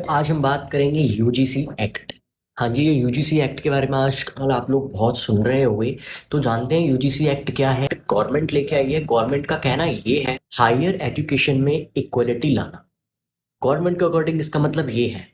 आज हम बात करेंगे यूजीसी एक्ट। हाँ जी, ये यूजीसी एक्ट के बारे में आजकल आप लोग बहुत सुन रहे होंगे। तो जानते हैं यूजीसी एक्ट क्या है। गवर्नमेंट लेके आई है। गवर्नमेंट का कहना ये है हायर एजुकेशन में इक्वलिटी लाना। गवर्नमेंट के अकॉर्डिंग इसका मतलब ये है।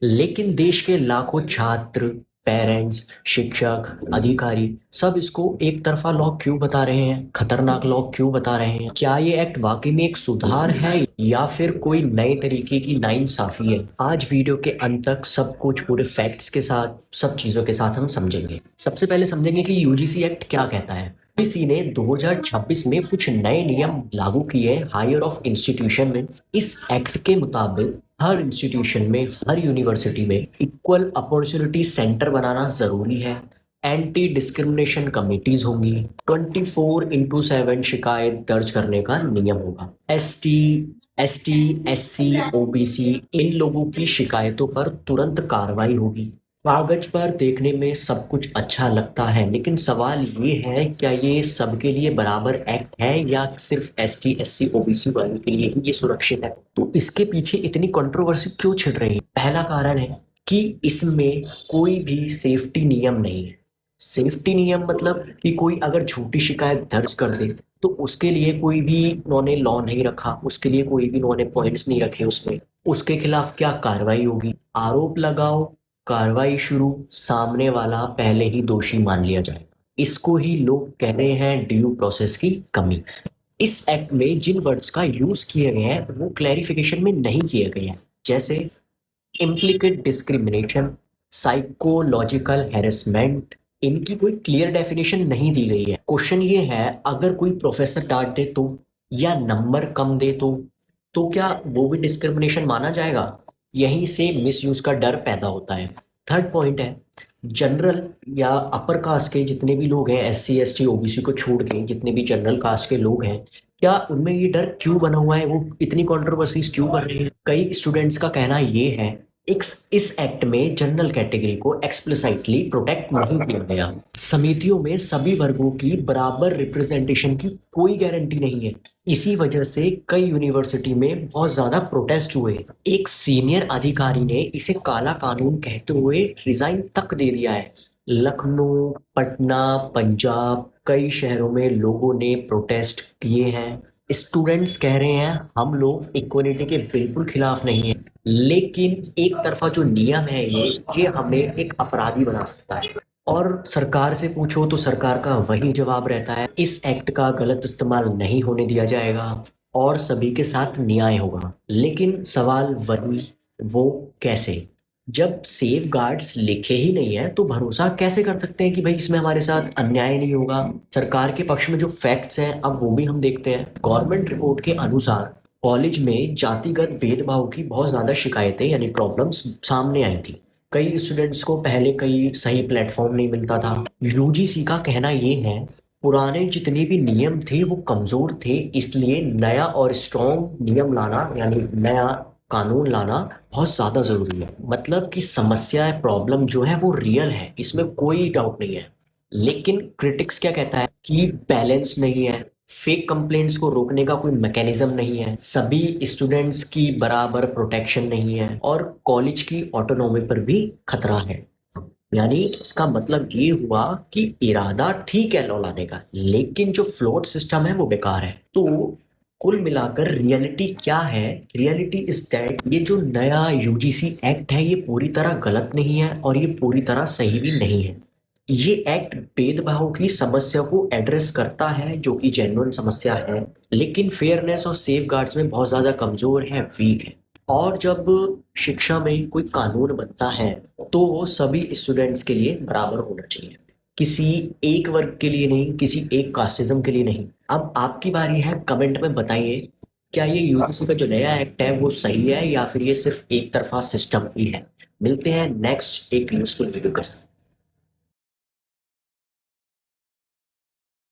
लेकिन देश के लाखों छात्र, पेरेंट्स, शिक्षक, अधिकारी सब इसको एक तरफा लॉ क्यों बता रहे हैं, खतरनाक लॉ क्यों बता रहे हैं? क्या ये एक्ट वाकई में एक सुधार है या फिर कोई नए तरीके की नाइंसाफी है? आज वीडियो के अंत तक सब कुछ पूरे फैक्ट्स के साथ, सब चीजों के साथ हम समझेंगे। सबसे पहले समझेंगे कि यूजीसी एक्ट क्या कहता है। यूजीसी ने 2026 में कुछ नए नियम लागू किए हायर ऑफ इंस्टीट्यूशन में। इस एक्ट के मुताबिक हर इंस्टीट्यूशन में, हर यूनिवर्सिटी में इक्वल अपॉर्चुनिटी सेंटर बनाना जरूरी है। एंटी डिस्क्रिमिनेशन कमिटीज होंगी। 24/7 शिकायत दर्ज करने का नियम होगा। एसटी, एससी, ओबीसी इन लोगों की शिकायतों पर तुरंत कार्रवाई होगी। कागज पर देखने में सब कुछ अच्छा लगता है, लेकिन सवाल ये है क्या ये सबके लिए बराबर एक्ट है या सिर्फ एसटी, एससी, ओबीसी वालों के लिए ही ये सुरक्षित है? तो इसके पीछे इतनी कंट्रोवर्सी क्यों छिड़ रही है? पहला कारण है कि इसमें कोई भी सेफ्टी नियम नहीं है। सेफ्टी नियम मतलब कि कोई अगर झूठी शिकायत दर्ज कर दे तो उसके लिए कोई भी उन्होंने लॉ नहीं रखा, उसके लिए कोई भी उन्होंने पॉइंट्स नहीं रखे उसमें। उसके खिलाफ क्या कार्रवाई होगी? आरोप लगाओ, कार्रवाई शुरू, सामने वाला पहले ही दोषी मान लिया जाए। इसको ही लोग कह रहे हैं ड्यू प्रोसेस की कमी। इस एक्ट में जिन वर्ड्स का यूज किए गए हैं वो क्लैरिफिकेशन में नहीं किए गए हैं, जैसे इम्प्लिकेट डिस्क्रिमिनेशन, साइकोलॉजिकल हैरेसमेंट। इनकी कोई क्लियर डेफिनेशन नहीं दी गई है। क्वेश्चन ये है, अगर कोई प्रोफेसर डांट दे तो, या नंबर कम दे तो क्या वो भी डिस्क्रिमिनेशन माना जाएगा? यहीं से मिसयूज का डर पैदा होता है। थर्ड पॉइंट है, जनरल या अपर कास्ट के जितने भी लोग हैं, S C, S T, OBC को छोड़ के जितने भी जनरल कास्ट के लोग हैं, क्या उनमें ये डर क्यों बना हुआ है? वो इतनी कंट्रोवर्सीज क्यों कर रहे हैं? कई स्टूडेंट्स का कहना ये है इस एक्ट में जनरल कैटेगरी को एक्सप्लिसिटली प्रोटेक्ट नहीं किया गया। समितियों में सभी वर्गों की बराबर रिप्रेजेंटेशन की कोई गारंटी नहीं है। इसी वजह से कई यूनिवर्सिटी में बहुत ज्यादा प्रोटेस्ट हुए। एक सीनियर अधिकारी ने इसे काला कानून कहते हुए रिजाइन तक दे दिया है। लखनऊ, पटना, पंजाब कई शहरों में लोगों ने प्रोटेस्ट किए हैं। स्टूडेंट्स कह रहे हैं हम लोग इक्वलिटी के बिल्कुल खिलाफ नहीं है, लेकिन एक तरफा जो नियम है ये हमें एक अपराधी बना सकता है। और सरकार से पूछो तो सरकार का वही जवाब रहता है, इस एक्ट का गलत इस्तेमाल नहीं होने दिया जाएगा और सभी के साथ न्याय होगा। लेकिन सवाल वही, वो कैसे? जब सेफ गार्ड्स लिखे ही नहीं है तो भरोसा कैसे कर सकते हैं कि भाई इसमें हमारे साथ अन्याय नहीं होगा? सरकार के पक्ष में जो फैक्ट्स हैं अब वो भी हम देखते हैं। गवर्नमेंट रिपोर्ट के अनुसार कॉलेज में जातिगत भेदभाव की बहुत ज्यादा शिकायतें यानी प्रॉब्लम्स सामने आई थी। कई स्टूडेंट्स को पहले कई सही प्लेटफॉर्म नहीं मिलता था। यूजीसी का कहना ये है पुराने जितने भी नियम थे वो कमजोर थे, इसलिए नया और स्ट्रॉन्ग नियम लाना यानी नया कानून लाना बहुत ज्यादा जरूरी है। मतलब कि समस्या है, प्रॉब्लम जो है वो रियल है, इसमें कोई डाउट नहीं है। लेकिन क्रिटिक्स क्या कहता है कि बैलेंस नहीं है, फेक कंप्लेंट्स को रोकने का कोई मैकेनिज्म नहीं है, सभी स्टूडेंट्स की बराबर प्रोटेक्शन नहीं है और कॉलेज की ऑटोनॉमी पर भी खतरा है। यानी इसका मतलब ये हुआ कि इरादा ठीक है लॉ लाने का, लेकिन जो फ्लोट सिस्टम है वो बेकार है। तो कुल मिलाकर रियलिटी क्या है? रियलिटी इज दैट ये जो नया यूजीसी एक्ट है ये पूरी तरह गलत नहीं है और ये पूरी तरह सही भी नहीं है। ये एक्ट भेदभाव की समस्या को एड्रेस करता है जो कि जेन्युइन समस्या है, लेकिन फेयरनेस और सेफ गार्ड्स में बहुत ज्यादा कमजोर है, वीक है। और जब शिक्षा में कोई कानून बनता है तो वो सभी स्टूडेंट्स के लिए बराबर होना चाहिए, किसी एक वर्ग के लिए नहीं, किसी एक कास्टिज्म के लिए नहीं। अब आपकी बारी है, कमेंट में बताइए क्या ये यूजीसी का जो नया एक्ट है वो सही है या फिर ये सिर्फ एक तरफा सिस्टम ही है। मिलते हैं नेक्स्ट एक यूजफुल वीडियो के साथ।